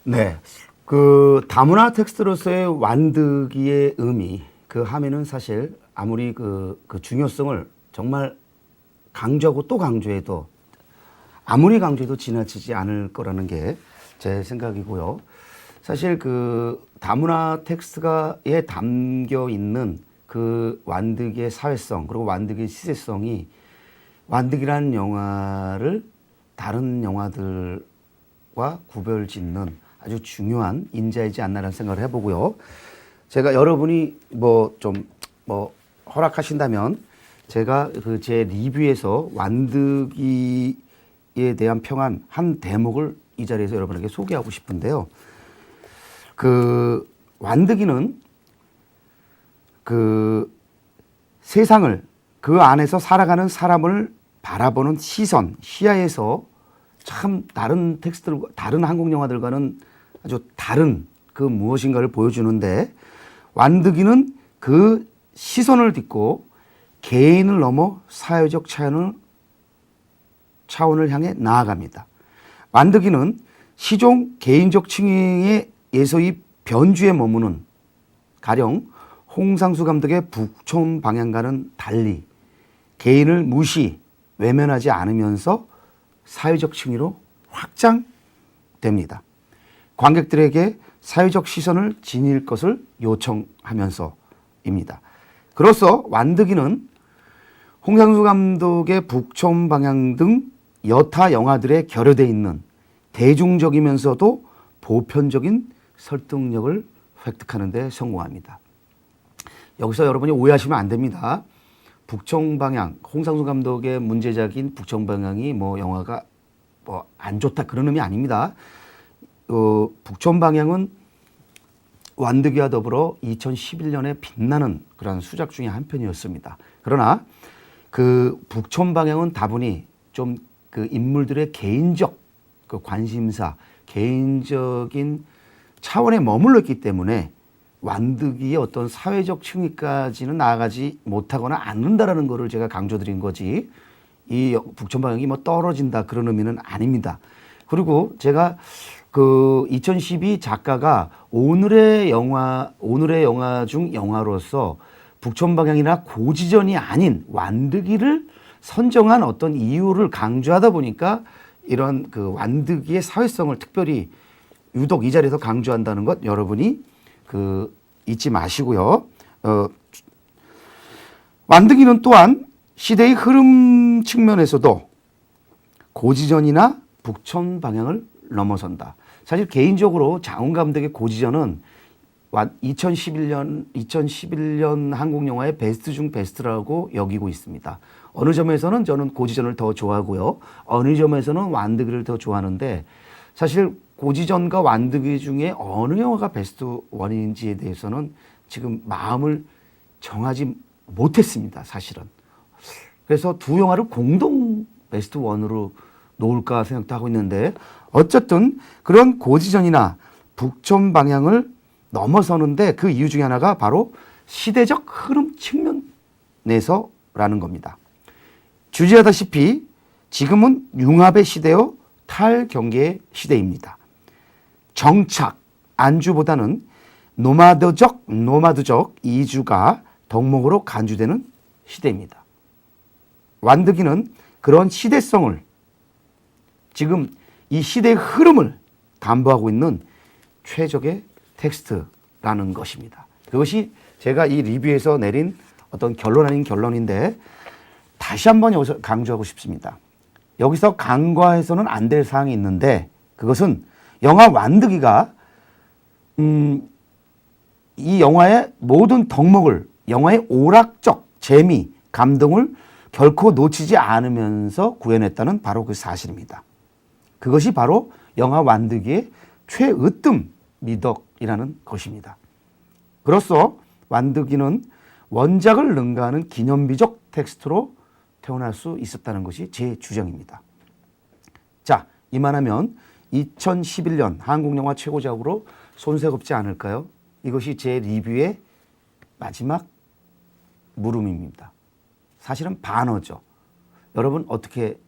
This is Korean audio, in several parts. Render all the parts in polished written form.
네, 그 다문화 텍스트로서의 완득이의 의미, 그 함에는 사실 아무리 그 중요성을 정말 강조하고 또 강조해도 아무리 강조해도 지나치지 않을 거라는 게 제 생각이고요. 사실 그 다문화 텍스트가에 담겨 있는 그 완득의 사회성 그리고 완득의 시대성이 완득이라는 영화를 다른 영화들과 구별짓는 아주 중요한 인자이지 않나라는 생각을 해보고요. 제가 여러분이 허락하신다면 제가 그 제 리뷰에서 완득이에 대한 평한 한 대목을 이 자리에서 여러분에게 소개하고 싶은데요. 그 완득이는 그 세상을 그 안에서 살아가는 사람을 바라보는 시선, 시야에서 참 다른 텍스트들, 다른 한국 영화들과는 아주 다른 그 무엇인가를 보여주는데 완득이는 그 시선을 딛고 개인을 넘어 사회적 차원을 향해 나아갑니다. 완득이는 시종 개인적 층의 예서의 변주에 머무는 가령 홍상수 감독의 북촌 방향과는 달리 개인을 무시, 외면하지 않으면서 사회적 층위로 확장됩니다. 관객들에게 사회적 시선을 지닐 것을 요청하면서입니다. 그로써 완득이는 홍상수 감독의 북촌 방향 등 여타 영화들에 결여되어 있는 대중적이면서도 보편적인 설득력을 획득하는 데 성공합니다. 여기서 여러분이 오해하시면 안 됩니다. 북촌 방향, 홍상수 감독의 문제작인 북촌 방향이 영화가 안 좋다 그런 의미 아닙니다. 북촌 방향은 완득이와 더불어 2011년에 빛나는 그런 수작 중에 한 편이었습니다. 그러나 그 북촌 방향은 다분히 좀 그 인물들의 개인적 그 관심사, 개인적인 차원에 머물러 있기 때문에 완득이의 어떤 사회적 층위까지는 나아가지 못하거나 않는다라는 것을 제가 강조드린 거지 이 북촌 방향이 떨어진다 그런 의미는 아닙니다. 그리고 제가 그 2012 작가가 오늘의 영화 중 영화로서 북촌 방향이나 고지전이 아닌 완득이를 선정한 어떤 이유를 강조하다 보니까 이런 그 완득이의 사회성을 특별히 유독 이 자리에서 강조한다는 것 여러분이 그 잊지 마시고요. 완득이는 또한 시대의 흐름 측면에서도 고지전이나 북촌 방향을 넘어선다. 사실 개인적으로 장훈 감독의 고지전은 2011년 한국 영화의 베스트 중 베스트라고 여기고 있습니다. 어느 점에서는 저는 고지전을 더 좋아하고요. 어느 점에서는 완득이를 더 좋아하는데 사실 고지전과 완득이 중에 어느 영화가 베스트 원인지에 대해서는 지금 마음을 정하지 못했습니다. 사실은. 그래서 두 영화를 공동 베스트 원으로 놓을까 생각도 하고 있는데 어쨌든 그런 고지전이나 북촌 방향을 넘어서는데 그 이유 중에 하나가 바로 시대적 흐름 측면에서라는 겁니다. 주지하다시피 지금은 융합의 시대요 탈경계의 시대입니다. 정착, 안주보다는 노마드적 이주가 덕목으로 간주되는 시대입니다. 완득이는 그런 시대성을 지금 이 시대의 흐름을 담보하고 있는 최적의 텍스트라는 것입니다. 그것이 제가 이 리뷰에서 내린 어떤 결론 아닌 결론인데 다시 한번 여기서 강조하고 싶습니다. 여기서 간과해서는 안 될 사항이 있는데 그것은 영화 완득이가 이 영화의 모든 덕목을 영화의 오락적 재미, 감동을 결코 놓치지 않으면서 구현했다는 바로 그 사실입니다. 그것이 바로 영화 완득이의 최으뜸 미덕이라는 것입니다. 그로써 완득이는 원작을 능가하는 기념비적 텍스트로 태어날 수 있었다는 것이 제 주장입니다. 자, 이만하면 2011년 한국 영화 최고작으로 손색없지 않을까요? 이것이 제 리뷰의 마지막 물음입니다. 사실은 반어죠. 여러분 어떻게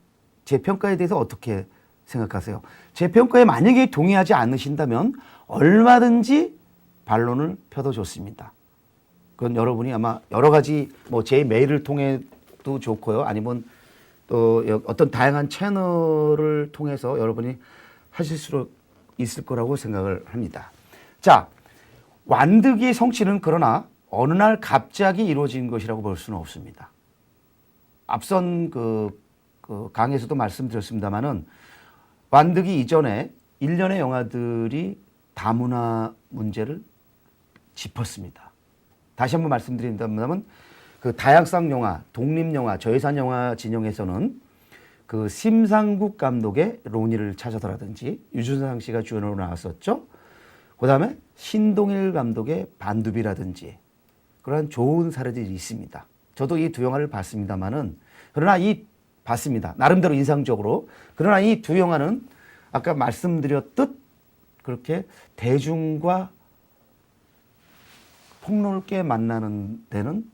제 평가에 대해서 어떻게 생각하세요? 제 평가에 만약에 동의하지 않으신다면 얼마든지 반론을 펴도 좋습니다. 그건 여러분이 아마 여러 가지 뭐 제 메일을 통해도 좋고요. 아니면 또 어떤 다양한 채널을 통해서 여러분이 하실 수 있을 거라고 생각을 합니다. 자, 완득이의 성취는 그러나 어느 날 갑자기 이루어진 것이라고 볼 수는 없습니다. 앞선 그 강의에서도 말씀드렸습니다만은 완득이 이전에 일련의 영화들이 다문화 문제를 짚었습니다. 다시 한번 말씀드린다면 그 다양성 영화, 독립 영화, 저예산 영화 진영에서는 그 심상국 감독의 로니를 찾아서라든지 유준상 씨가 주연으로 나왔었죠. 그 다음에 신동일 감독의 반두비라든지 그런 좋은 사례들이 있습니다. 저도 이 두 영화를 봤습니다만은 봤습니다. 나름대로 인상적으로. 그러나 이 두 영화는 아까 말씀드렸듯 그렇게 대중과 폭넓게 만나는 데는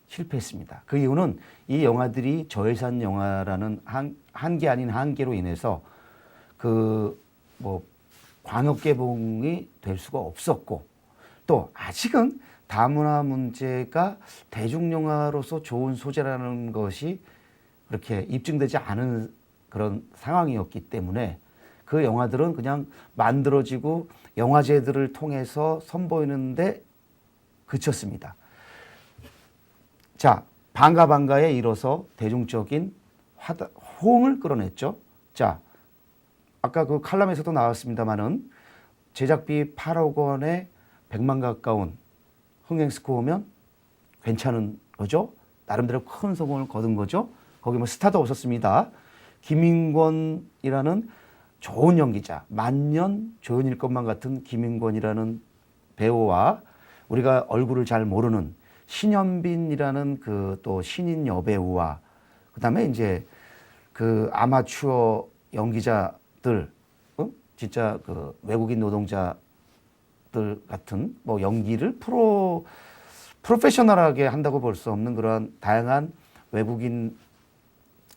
실패했습니다. 그 이유는 이 영화들이 저예산 영화라는 한계 아닌 한계로 인해서 광역 개봉이 될 수가 없었고 또 아직은 다문화 문제가 대중영화로서 좋은 소재라는 것이 그렇게 입증되지 않은 그런 상황이었기 때문에 그 영화들은 그냥 만들어지고 영화제들을 통해서 선보이는데 그쳤습니다. 자, 반가반가에 이뤄서 대중적인 호응을 끌어냈죠. 자, 아까 그 칼럼에서도 나왔습니다만은 제작비 8억 원에 100만 가까운 흥행 스코어면 괜찮은 거죠. 나름대로 큰 성공을 거둔 거죠. 거기 뭐 스타도 없었습니다. 김인권이라는 좋은 연기자, 만년 조연일 것만 같은 김인권이라는 배우와 우리가 얼굴을 잘 모르는 신현빈이라는 그 또 신인 여배우와 그다음에 이제 그 아마추어 연기자들, 진짜 그 외국인 노동자들 같은 뭐 연기를 프로페셔널하게 한다고 볼 수 없는 그런 다양한 외국인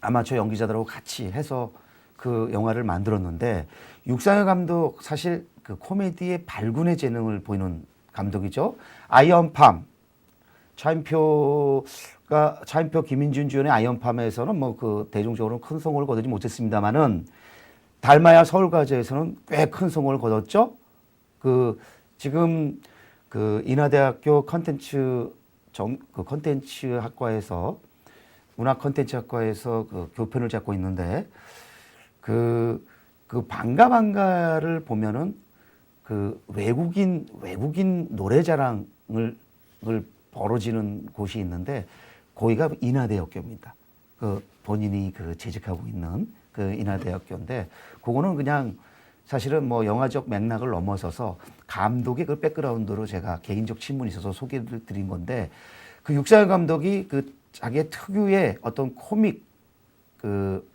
아마추어 연기자들하고 같이 해서 그 영화를 만들었는데 육상열 감독 사실 그 코미디의 발군의 재능을 보이는 감독이죠. 아이언팜 차인표 김인준 주연의 아이언팜에서는 뭐 그 대중적으로 큰 성공을 거두지 못했습니다만은 달마야 서울가제에서는 꽤 큰 성공을 거뒀죠. 지금 그 인하대학교 컨텐츠 학과에서 문화 컨텐츠 학과에서 그 교편을 잡고 있는데 그 반가반가를 보면은 그 외국인 노래자랑을 벌어지는 곳이 있는데 거기가 인하대학교입니다. 그 본인이 그 재직하고 있는 그 인하대학교인데 그거는 그냥 사실은 뭐 영화적 맥락을 넘어서서 감독의 그 백그라운드로 제가 개인적 친분이 있어서 소개를 드린 건데 그 육상열 감독이 그 자기의 특유의 어떤 코믹 그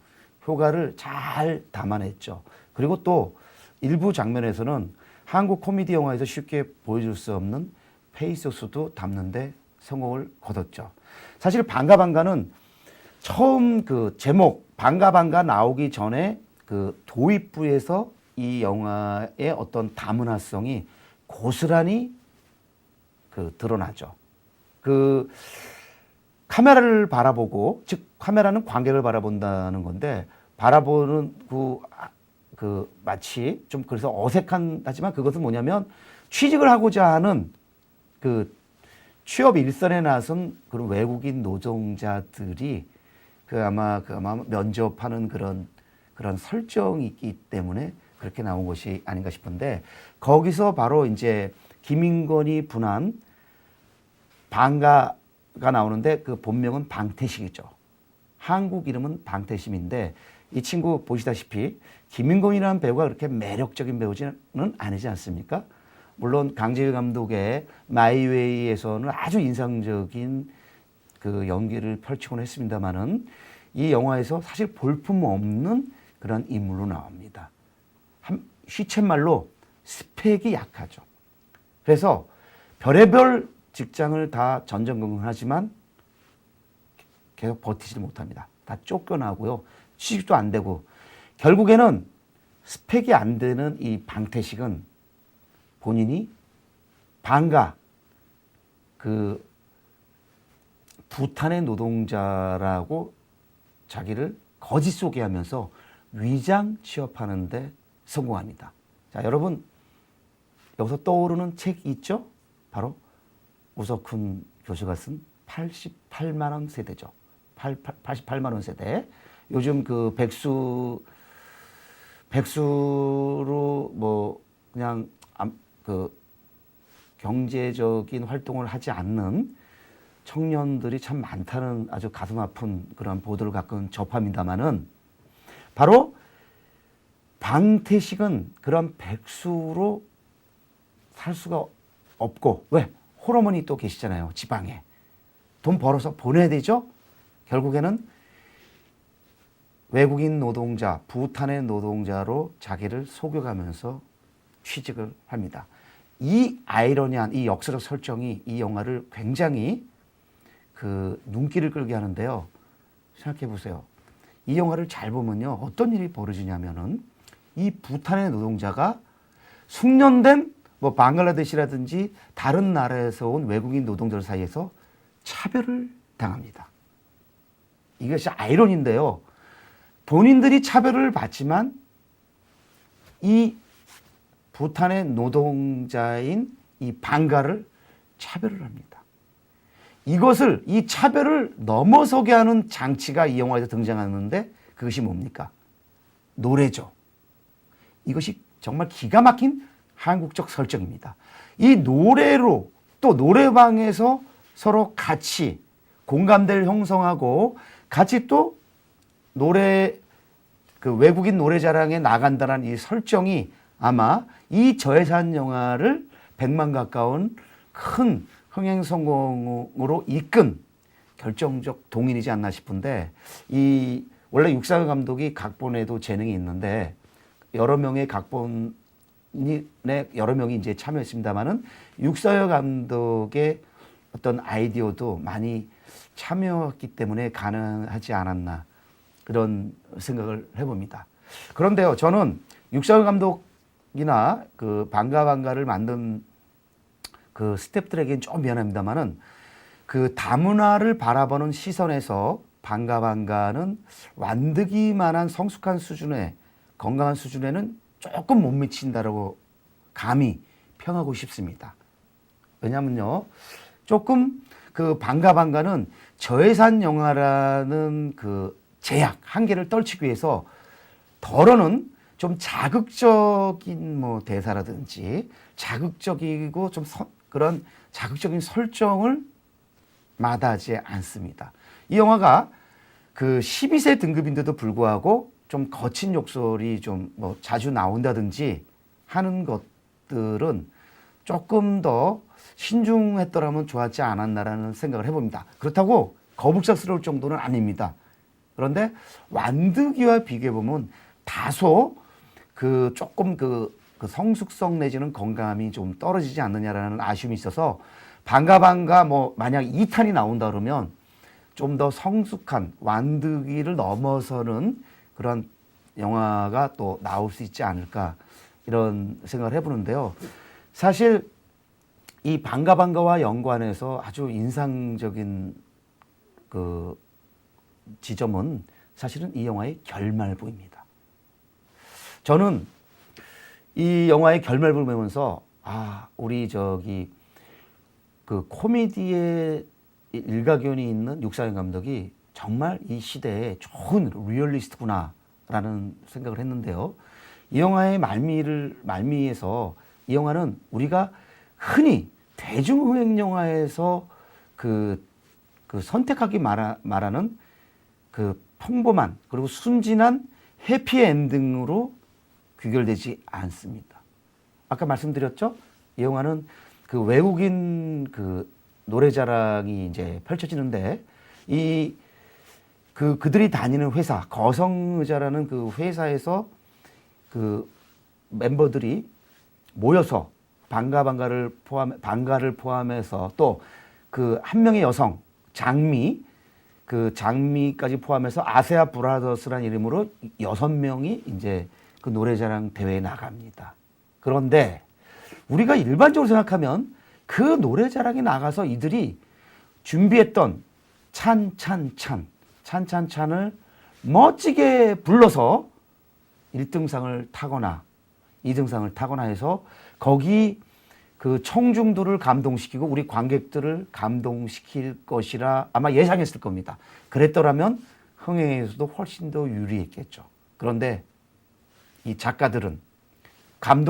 효과를 잘 담아냈죠. 그리고 또 일부 장면에서는 한국 코미디 영화에서 쉽게 보여줄 수 없는 페이소스도 담는데 성공을 거뒀죠. 사실 반가반가는 처음 그 제목 반가반가 나오기 전에 그 도입부에서 이 영화의 어떤 다문화성이 고스란히 그 드러나죠. 그 카메라를 바라보고, 즉 카메라는 관객을 바라본다는 건데 바라보는 그 마치 좀 그래서 어색한 하지만 그것은 뭐냐면 취직을 하고자 하는 그 취업 일선에 나선 그런 외국인 노동자들이 아마 면접하는 그런 설정이 있기 때문에 그렇게 나온 것이 아닌가 싶은데 거기서 바로 이제 김인권이 분한 방가가 나오는데 그 본명은 방태식이죠. 한국 이름은 방태심인데 이 친구 보시다시피 김인권이라는 배우가 그렇게 매력적인 배우지는 아니지 않습니까? 물론 강재일 감독의 마이웨이에서는 아주 인상적인 그 연기를 펼치곤 했습니다만은 이 영화에서 사실 볼품 없는 그런 인물로 나옵니다. 시쳇말로 스펙이 약하죠. 그래서 별의별 직장을 다 전전긍긍하지만 계속 버티지 못합니다. 다 쫓겨나고요. 취직도 안 되고 결국에는 스펙이 안 되는 이 방태식은 본인이 방가 그 부탄의 노동자라고 자기를 거짓 소개하면서 위장 취업하는데 성공합니다. 자, 여러분 여기서 떠오르는 책 있죠? 바로 우석훈 교수가 쓴 88만 원 세대죠. 88만 원 세대. 요즘 그 백수로 뭐 그냥 그 경제적인 활동을 하지 않는 청년들이 참 많다는 아주 가슴 아픈 그런 보도를 가끔 접합니다마는 바로 방태식은 그런 백수로 살 수가 없고 왜? 홀어머니 또 계시잖아요. 지방에. 돈 벌어서 보내야 되죠? 결국에는 외국인 노동자, 부탄의 노동자로 자기를 속여가면서 취직을 합니다. 이 아이러니한 이 역사적 설정이 이 영화를 굉장히 그 눈길을 끌게 하는데요. 생각해 보세요. 이 영화를 잘 보면요. 어떤 일이 벌어지냐면은 이 부탄의 노동자가 숙련된 뭐 방글라데시라든지 다른 나라에서 온 외국인 노동자들 사이에서 차별을 당합니다. 이것이 아이러니인데요. 본인들이 차별을 받지만 이 부탄의 노동자인 이 방가를 차별을 합니다. 이것을 이 차별을 넘어서게 하는 장치가 이 영화에서 등장하는데 그것이 뭡니까? 노래죠. 이것이 정말 기가 막힌 한국적 설정입니다. 이 노래로 또 노래방에서 서로 같이 공감대를 형성하고 같이 또 노래 그 외국인 노래자랑에 나간다는 이 설정이 아마 이 저예산 영화를 100만 가까운 큰 흥행 성공으로 이끈 결정적 동인이지 않나 싶은데 이 원래 육사열 감독이 각본에도 재능이 있는데 여러 명의 각본에 여러 명이 이제 참여했습니다만은 육사열 감독의 어떤 아이디어도 많이 참여했기 때문에 가능하지 않았나 그런 생각을 해봅니다. 그런데요, 저는 육사열 감독이나 그 방가방가를 만든 그 스태프들에게는 좀 미안합니다만은 그 다문화를 바라보는 시선에서 방가방가는 완득이만한 성숙한 수준의 건강한 수준에는 조금 못 미친다라고 감히 평하고 싶습니다. 왜냐면요, 조금 그 방가방가는 저예산 영화라는 그 제약 한계를 떨치기 위해서 덜어는 좀 자극적인 뭐 대사라든지 자극적이고 좀 그런 자극적인 설정을 마다하지 않습니다. 이 영화가 그 12세 등급인데도 불구하고 좀 거친 욕설이 좀 뭐 자주 나온다든지 하는 것들은 조금 더 신중했더라면 좋았지 않았나라는 생각을 해봅니다. 그렇다고 거북스러울 정도는 아닙니다. 그런데 완득이와 비교해보면 다소 그 조금 그 성숙성 내지는 건강함이 좀 떨어지지 않느냐라는 아쉬움이 있어서 방가방가 뭐 만약 2탄이 나온다 그러면 좀 더 성숙한 완득이를 넘어서는 그런 영화가 또 나올 수 있지 않을까 이런 생각을 해보는데요. 사실 이 방가방가와 연관해서 아주 인상적인 그 지점은 사실은 이 영화의 결말부입니다. 저는 이 영화의 결말부를 보면서 우리 저기 그 코미디의 일가견이 있는 육사열 감독이 정말 이 시대에 좋은 리얼리스트구나라는 생각을 했는데요. 이 영화의 말미에서 이 영화는 우리가 흔히 대중흥행 영화에서 그 선택하기 말하는 그 평범한 그리고 순진한 해피엔딩으로 귀결되지 않습니다. 아까 말씀드렸죠? 이 영화는 그 외국인 그 노래자랑이 이제 펼쳐지는데 그들이 다니는 회사 거성의자라는 그 회사에서 그 멤버들이 모여서 방가를 포함해서 또 그 한 명의 여성 장미까지 포함해서 아세아 브라더스라는 이름으로 6명이 이제 그 노래자랑 대회에 나갑니다. 그런데 우리가 일반적으로 생각하면 그 노래자랑에 나가서 이들이 준비했던 찬찬찬을 멋지게 불러서 1등상을 타거나 2등상을 타거나 해서 거기 그 청중들을 감동시키고 우리 관객들을 감동시킬 것이라 아마 예상했을 겁니다. 그랬더라면 흥행에서도 훨씬 더 유리했겠죠. 그런데 이 작가들은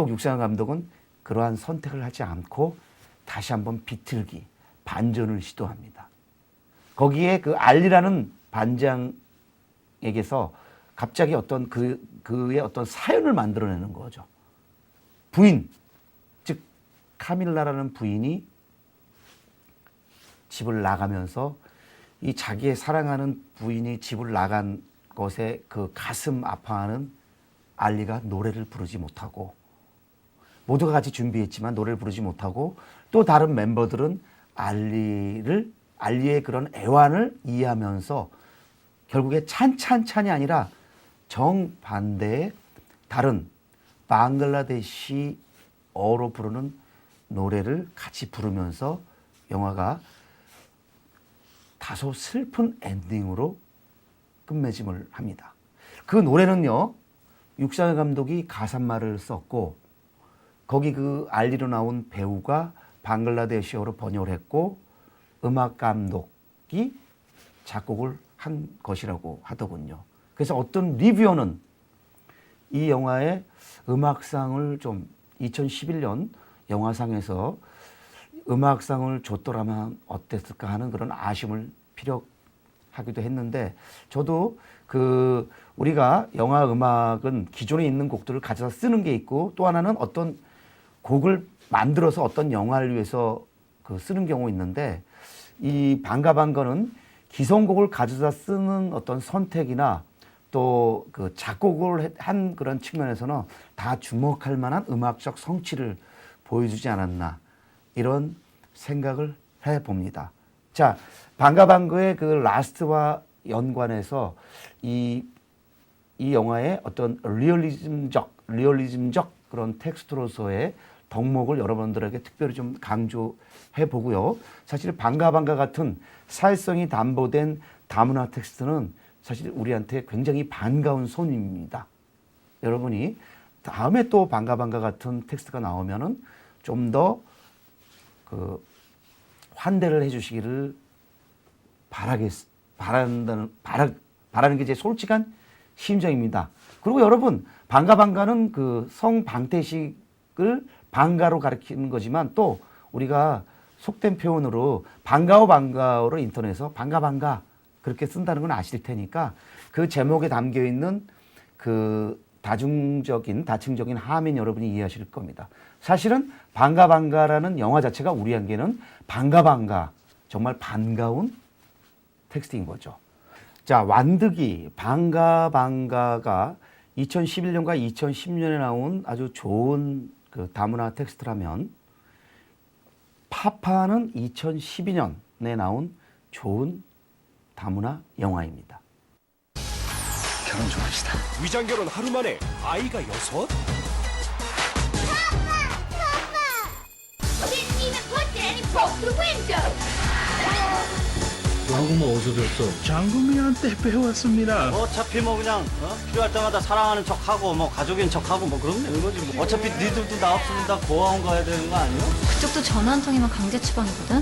육상현 감독은 그러한 선택을 하지 않고 다시 한번 비틀기, 반전을 시도합니다. 거기에 그 알리라는 반장에게서 갑자기 어떤 그의 어떤 사연을 만들어내는 거죠. 부인, 즉 카밀라라는 부인이 집을 나가면서 이 자기의 사랑하는 부인이 집을 나간 것에 그 가슴 아파하는 알리가 노래를 부르지 못하고 모두가 같이 준비했지만 노래를 부르지 못하고 또 다른 멤버들은 알리의 그런 애환을 이해하면서 결국에 찬찬찬이 아니라 정반대의 다른 방글라데시어로 부르는 노래를 같이 부르면서 영화가 다소 슬픈 엔딩으로 끝맺음을 합니다. 그 노래는요, 육상현 감독이 가사말을 썼고 거기 그 알리로 나온 배우가 방글라데시어로 번역을 했고 음악 감독이 작곡을 한 것이라고 하더군요. 그래서 어떤 리뷰어는 이 영화의 음악상을 좀 2011년 영화상에서 음악상을 줬더라면 어땠을까 하는 그런 아쉬움을 피력하기도 했는데 저도 그 우리가 영화 음악은 기존에 있는 곡들을 가져다 쓰는 게 있고 또 하나는 어떤 곡을 만들어서 어떤 영화를 위해서 그 쓰는 경우 있는데 이 방가는 기성곡을 가져다 쓰는 어떤 선택이나 또 그 작곡을 한 그런 측면에서는 다 주목할 만한 음악적 성취를 보여주지 않았나 이런 생각을 해봅니다. 자, 방가의 그 라스트와 연관해서 이 영화의 어떤 리얼리즘적 그런 텍스트로서의 덕목을 여러분들에게 특별히 좀 강조해 보고요. 사실 방가 같은 사회성이 담보된 다문화 텍스트는 사실 우리한테 굉장히 반가운 손님입니다. 여러분이 다음에 또 방가 같은 텍스트가 나오면은 좀 더 그 환대를 해주시기를 바라는 게 제 솔직한 심정입니다. 그리고 여러분 방가는 그 성방태식을 방가로 가리키는 거지만 또 우리가 속된 표현으로 방가오로 인터넷에서 방가 그렇게 쓴다는 건 아실 테니까 그 제목에 담겨 있는 그 다층적인 함인 여러분이 이해하실 겁니다. 사실은 방가라는 영화 자체가 우리에게는 방가 정말 반가운 텍스트인 거죠. 자, 완득이 방가가 2011년과 2010년에 나온 아주 좋은 그 다문화 텍스트라면 파파는 2012년에 나온 좋은 다문화 영화입니다. 결혼 좀 합시다. 위장 결혼 하루 만에 아이가 6? Didn't even put it and he broke the window. 한국말 어디서 배웠어? 장금이한테 배웠습니다. 어차피 뭐 그냥 필요할 때마다 사랑하는 척하고 뭐 가족인 척하고 뭐 그러면 되는 거지 뭐. 어차피 니들도 나 없으면 다 고아원 가야 되는 거 아니야? 그쪽도 전화 한 통이면 강제 추방이거든?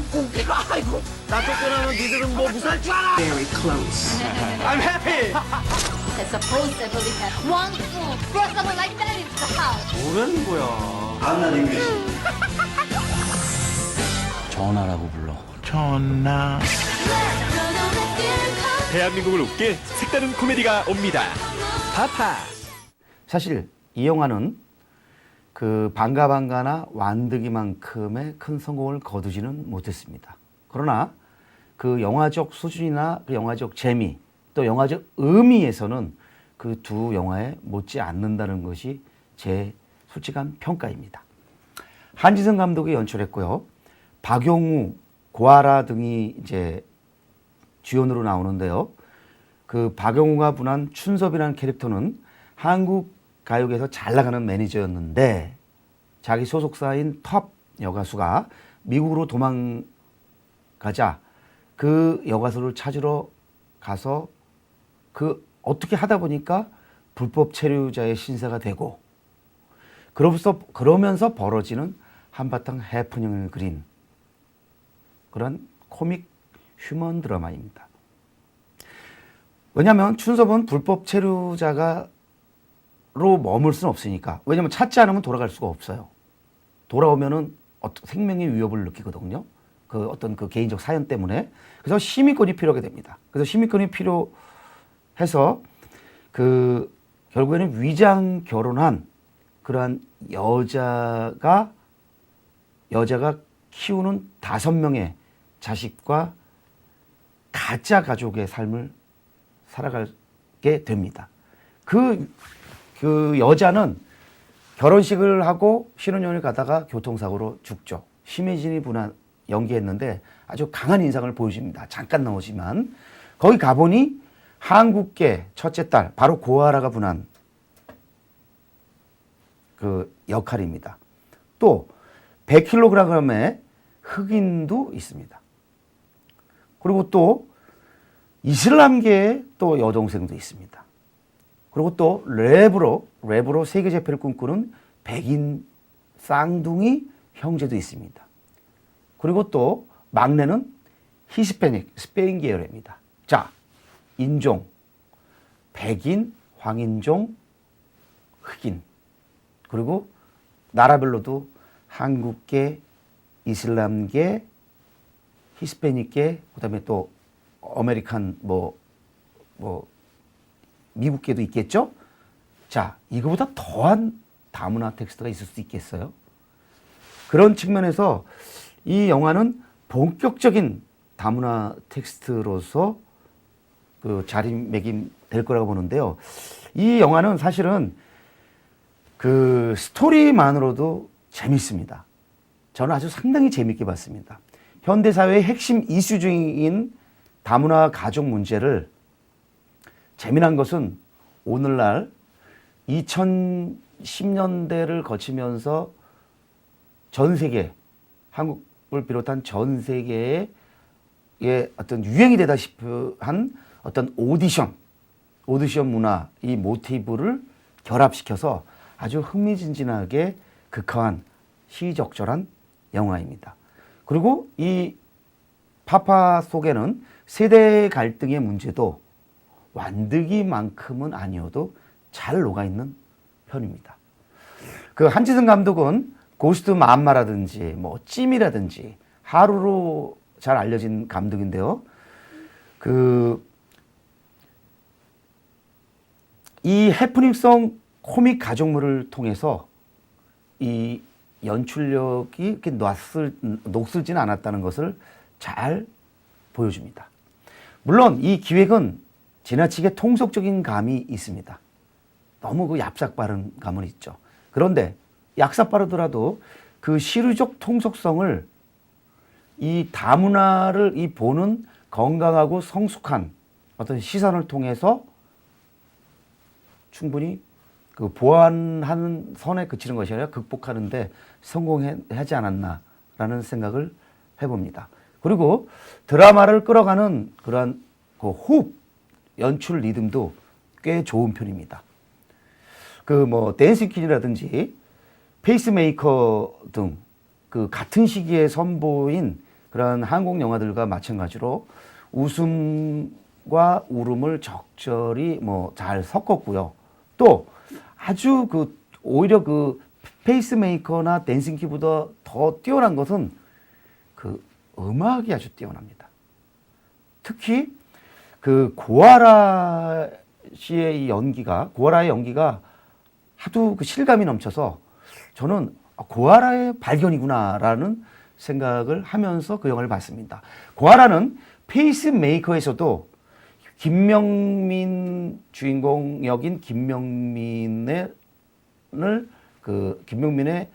아이고 나 쫓겨나면 니들은 뭐 무사할 줄 알아? Very close. I'm happy! I suppose I believe that one fool brought someone like that into the house. 뭐라는 거야? I'm not English. 전화라고 불러. 전화. 대한민국을 웃길 색다른 코미디가 옵니다. 파파. 사실 이 영화는 그 방가나 완득이만큼의 큰 성공을 거두지는 못했습니다. 그러나 그 영화적 수준이나 그 영화적 재미 또 영화적 의미에서는 그 두 영화에 못지 않는다는 것이 제 솔직한 평가입니다. 한지승 감독이 연출했고요. 박용우, 고아라 등이 이제 주연으로 나오는데요. 그 박용우가 분한 춘섭이라는 캐릭터는 한국 가요계에서 잘 나가는 매니저였는데 자기 소속사인 톱 여가수가 미국으로 도망가자 그 여가수를 찾으러 가서 그 어떻게 하다 보니까 불법 체류자의 신세가 되고 그러면서 벌어지는 한바탕 해프닝을 그린 그런 코믹 휴먼 드라마입니다. 왜냐하면 춘섭은 불법 체류자가로 머물 수는 없으니까. 왜냐하면 찾지 않으면 돌아갈 수가 없어요. 돌아오면은 생명의 위협을 느끼거든요. 그 어떤 그 개인적 사연 때문에. 그래서 시민권이 필요하게 됩니다. 그래서 시민권이 필요해서 그 결국에는 위장 결혼한 그러한 여자가 키우는 5명의 자식과 가짜 가족의 삶을 살아가게 됩니다. 그 여자는 결혼식을 하고 신혼여행을 가다가 교통사고로 죽죠. 심혜진이 연기했는데 아주 강한 인상을 보여줍니다. 잠깐 나오지만 거기 가보니 한국계 첫째 딸 바로 고아라가 분한 그 역할입니다. 또 100kg의 흑인도 있습니다. 그리고 또 이슬람계의 또 여동생도 있습니다. 그리고 또 랩으로 세계 재패를 꿈꾸는 백인 쌍둥이 형제도 있습니다. 그리고 또 막내는 히스패닉, 스페인 계열입니다. 자, 인종, 백인, 황인종, 흑인, 그리고 나라별로도 한국계, 이슬람계, 히스패닉계, 그다음에 또 아메리칸 미국계도 있겠죠? 자, 이거보다 더한 다문화 텍스트가 있을 수 있겠어요? 그런 측면에서 이 영화는 본격적인 다문화 텍스트로서 그 자리매김될 거라고 보는데요. 이 영화는 사실은 그 스토리만으로도 재밌습니다. 저는 아주 상당히 재밌게 봤습니다. 현대사회의 핵심 이슈 중인 다문화 가족 문제를 재미난 것은 오늘날 2010년대를 거치면서 전 세계, 한국을 비롯한 전 세계의 어떤 유행이 되다시피 한 어떤 오디션 문화, 이 모티브를 결합시켜서 아주 흥미진진하게 극화한 시적절한 영화입니다. 그리고 이 파파 속에는 세대 갈등의 문제도 완득이만큼은 아니어도 잘 녹아있는 편입니다. 그 한지승 감독은 고스트 맘마라든지 뭐 찜이라든지 하루로 잘 알려진 감독인데요. 이 해프닝성 코믹 가족물을 통해서 이 연출력이 이렇게 녹슬지는 않았다는 것을 잘 보여줍니다. 물론 이 기획은 지나치게 통속적인 감이 있습니다. 너무 그 얍삭 바른 감은 있죠. 그런데 얍삭 바르더라도 그 시류적 통속성을 이 다문화를 이 보는 건강하고 성숙한 어떤 시선을 통해서 충분히 그 보완하는 선에 그치는 것이 아니라 극복하는데 성공하지 않았나라는 생각을 해봅니다. 그리고 드라마를 끌어가는 그러한 그 호흡, 연출 리듬도 꽤 좋은 편입니다. 그 뭐 댄싱 퀸이라든지 페이스메이커 등 그 같은 시기에 선보인 그런 한국 영화들과 마찬가지로 웃음과 울음을 적절히 뭐 잘 섞었고요. 또 아주 오히려 그 페이스메이커나 댄싱 퀸보다 더 뛰어난 것은 그 음악이 아주 뛰어납니다. 특히 그 고아라 씨의 이 연기가, 고아라의 연기가 하도 그 실감이 넘쳐서 저는 고아라의 발견이구나라는 생각을 하면서 그 영화를 봤습니다. 고아라는 페이스메이커에서도 김명민 주인공 역인 김명민을 그 김명민의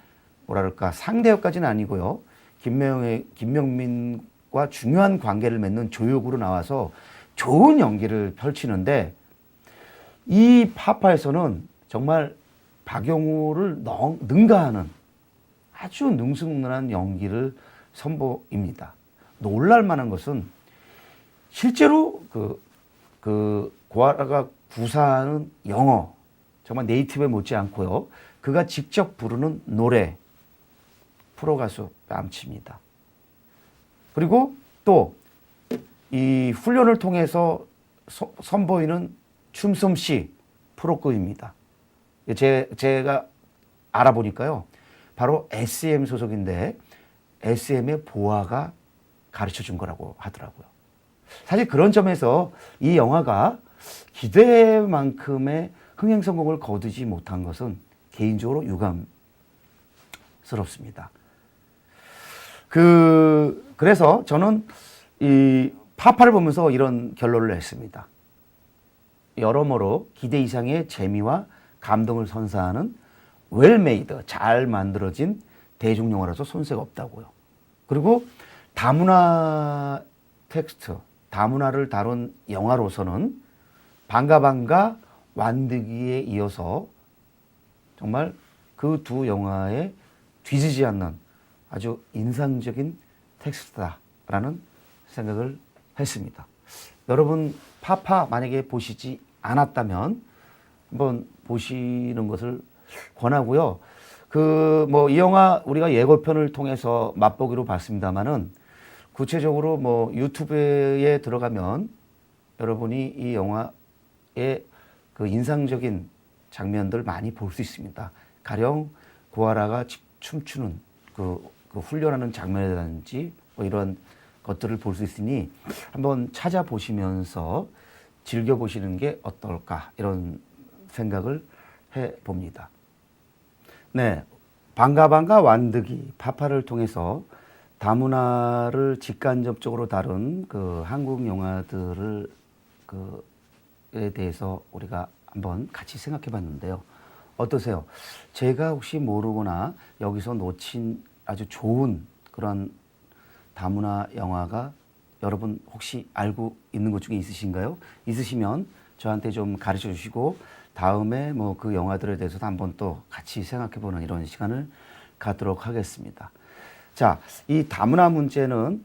뭐랄까 상대역까지는 아니고요. 김명민과 중요한 관계를 맺는 조역으로 나와서 좋은 연기를 펼치는데 이 파파에서는 정말 박영우를 능가하는 아주 능숙능한 연기를 선보입니다. 놀랄 만한 것은 실제로 그 고아라가 구사하는 영어 정말 네이티브에 못지않고요. 그가 직접 부르는 노래 프로가수 뺨칩니다. 그리고 또 이 훈련을 통해서 선보이는 춤솜씨 프로급입니다. 제가 알아보니까요. 바로 SM 소속인데 SM의 보아가 가르쳐 준 거라고 하더라고요. 사실 그런 점에서 이 영화가 기대만큼의 흥행 성공을 거두지 못한 것은 개인적으로 유감스럽습니다. 그래서 저는 이 파파를 보면서 이런 결론을 냈습니다. 여러모로 기대 이상의 재미와 감동을 선사하는 웰메이드, 잘 만들어진 대중영화라서 손색 없다고요. 그리고 다문화 텍스트, 다문화를 다룬 영화로서는 반가반가 완득이에 이어서 정말 그 두 영화에 뒤지지 않는 아주 인상적인 텍스트다라는 생각을 했습니다. 여러분 파파 만약에 보시지 않았다면 한번 보시는 것을 권하고요. 이 영화 우리가 예고편을 통해서 맛보기로 봤습니다만은 구체적으로 유튜브에 들어가면 여러분이 이 영화의 그 인상적인 장면들 많이 볼 수 있습니다. 가령 고아라가 춤추는 그 훈련하는 장면이라든지 이런 것들을 볼 수 있으니 한번 찾아보시면서 즐겨보시는 게 어떨까 이런 생각을 해봅니다. 네, 반가반가 완득이 파파를 통해서 다문화를 직간접적으로 다룬 그 한국 영화들을 에 대해서 우리가 한번 같이 생각해 봤는데요. 어떠세요? 제가 혹시 모르거나 여기서 놓친 아주 좋은 그런 다문화 영화가 여러분 혹시 알고 있는 것 중에 있으신가요? 있으시면 저한테 좀 가르쳐 주시고 다음에 그 영화들에 대해서도 한번 또 같이 생각해 보는 이런 시간을 갖도록 하겠습니다. 자, 이 다문화 문제는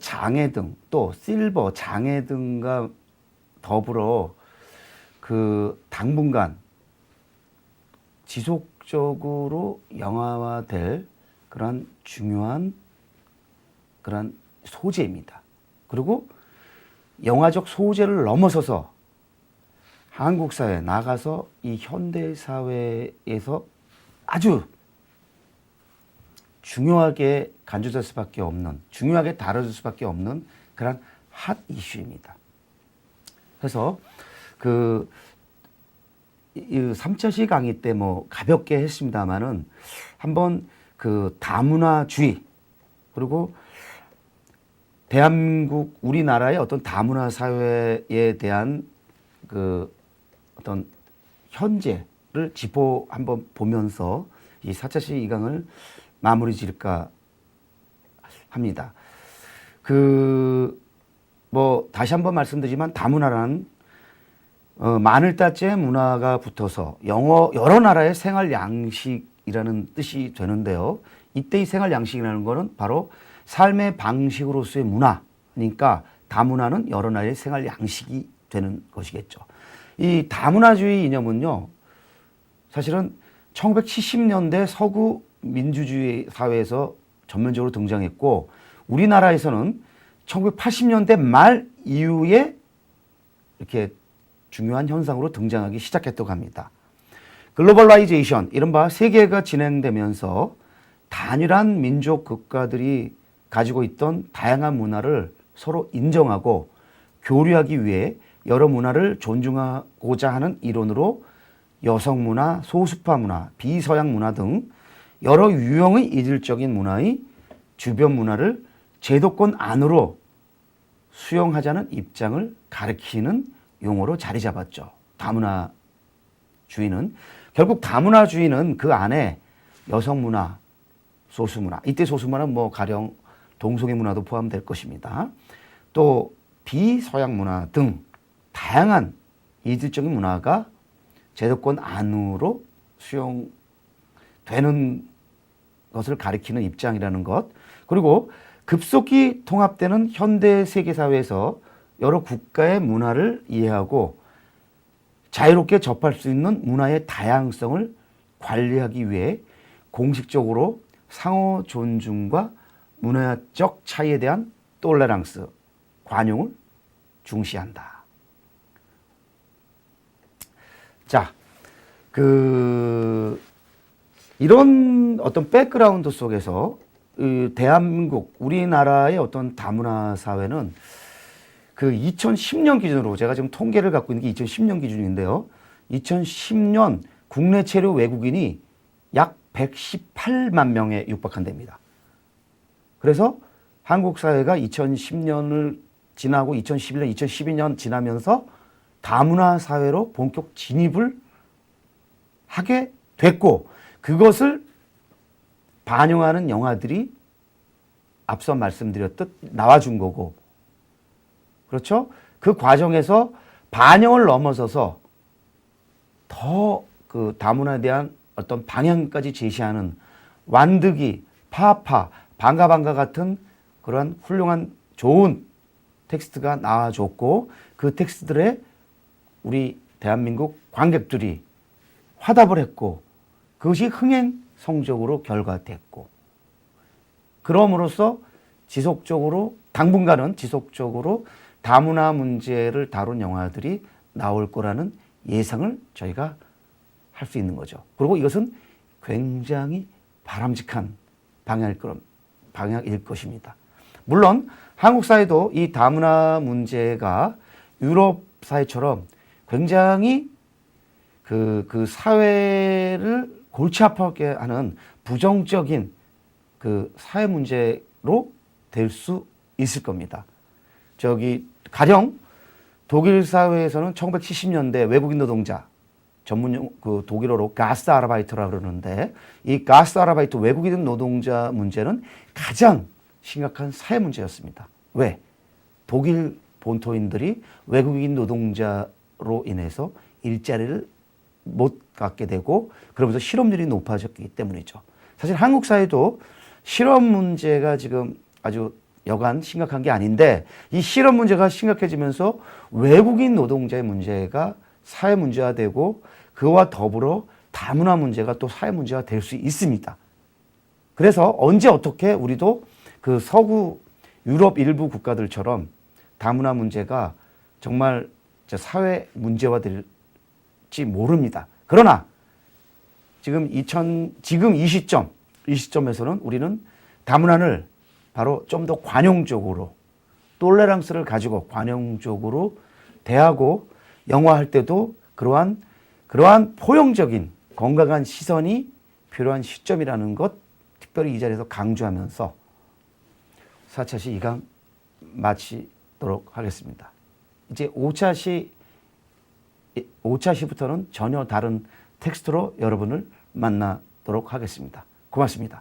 장애등 또 실버 장애등과 더불어 당분간 지속적으로 영화화될 그런 중요한 그런 소재입니다. 그리고 영화적 소재를 넘어서서 한국 사회에 나가서 이 현대 사회에서 아주 중요하게 간주될 수밖에 없는, 중요하게 다뤄질 수밖에 없는 그런 핫 이슈입니다. 그래서 3차시 강의 때 가볍게 했습니다만은 한번 다문화주의 그리고 대한민국 우리나라의 어떤 다문화 사회에 대한 어떤 현재를 한번 보면서 이 4차시 2강을 마무리 지을까 합니다. 다시 한번 말씀드리지만 다문화라는 마늘따째 문화가 붙어서 여러 나라의 생활 양식이라는 뜻이 되는데요. 이때 이 생활 양식이라는 거는 바로 삶의 방식으로서의 문화니까 다문화는 여러 나라의 생활 양식이 되는 것이겠죠. 이 다문화주의 이념은요, 사실은 1970년대 서구 민주주의 사회에서 전면적으로 등장했고, 우리나라에서는 1980년대 말 이후에 이렇게 중요한 현상으로 등장하기 시작했다고 합니다. 글로벌라이제이션, 이른바 세계화가 진행되면서 단일한 민족 국가들이 가지고 있던 다양한 문화를 서로 인정하고 교류하기 위해 여러 문화를 존중하고자 하는 이론으로 여성 문화, 소수파 문화, 비서양 문화 등 여러 유형의 이질적인 문화의 주변 문화를 제도권 안으로 수용하자는 입장을 가리키는 용어로 자리 잡았죠. 다문화주의는 결국 다문화주의는 그 안에 여성 문화, 소수 문화, 이때 소수 문화는 뭐 가령 동성애 문화도 포함될 것입니다. 또 비서양 문화 등 다양한 이질적인 문화가 제도권 안으로 수용되는 것을 가리키는 입장이라는 것. 그리고 급속히 통합되는 현대 세계사회에서 여러 국가의 문화를 이해하고 자유롭게 접할 수 있는 문화의 다양성을 관리하기 위해 공식적으로 상호 존중과 문화적 차이에 대한 톨레랑스, 관용을 중시한다. 자, 이런 어떤 백그라운드 속에서 대한민국, 우리나라의 어떤 다문화 사회는 2010년 기준으로 제가 지금 통계를 갖고 있는 게 2010년 기준인데요. 2010년 국내 체류 외국인이 약 118만 명에 육박한답니다. 그래서 한국 사회가 2010년을 지나고 2011년, 2012년 지나면서 다문화 사회로 본격 진입을 하게 됐고 그것을 반영하는 영화들이 앞서 말씀드렸듯 나와준 거고 그렇죠? 그 과정에서 반영을 넘어서서 더 다문화에 대한 어떤 방향까지 제시하는 완득이, 파파, 반가반가 같은 그러한 훌륭한 좋은 텍스트가 나와줬고 그 텍스트들에 우리 대한민국 관객들이 화답을 했고 그것이 흥행 성적으로 결과됐고 그럼으로써 지속적으로 당분간은 지속적으로 다문화 문제를 다룬 영화들이 나올 거라는 예상을 저희가 할 수 있는 거죠. 그리고 이것은 굉장히 바람직한 방향일 것입니다. 물론 한국 사회도 이 다문화 문제가 유럽 사회처럼 굉장히 그 사회를 골치 아파하게 하는 부정적인 사회 문제로 될 수 있을 겁니다. 가령 독일 사회에서는 1970년대 외국인 노동자 전문 독일어로 가스트아르바이터라 그러는데 이 가스트아르바이터 외국인 노동자 문제는 가장 심각한 사회 문제였습니다. 왜? 독일 본토인들이 외국인 노동자로 인해서 일자리를 못 갖게 되고 그러면서 실업률이 높아졌기 때문이죠. 사실 한국 사회도 실업 문제가 지금 아주 여간 심각한 게 아닌데 이 실업 문제가 심각해지면서 외국인 노동자의 문제가 사회 문제가 되고 그와 더불어 다문화 문제가 또 사회 문제가 될 수 있습니다. 그래서 언제 어떻게 우리도 서구 유럽 일부 국가들처럼 다문화 문제가 정말 사회 문제화 될지 모릅니다. 그러나 지금 이 시점에서는 우리는 다문화를 바로 좀 더 관용적으로 톨레랑스를 가지고 관용적으로 대하고 영화할 때도 그러한 포용적인 건강한 시선이 필요한 시점이라는 것 특별히 이 자리에서 강조하면서 4차 시 2강 마치도록 하겠습니다. 이제 5차 시부터는 전혀 다른 텍스트로 여러분을 만나도록 하겠습니다. 고맙습니다.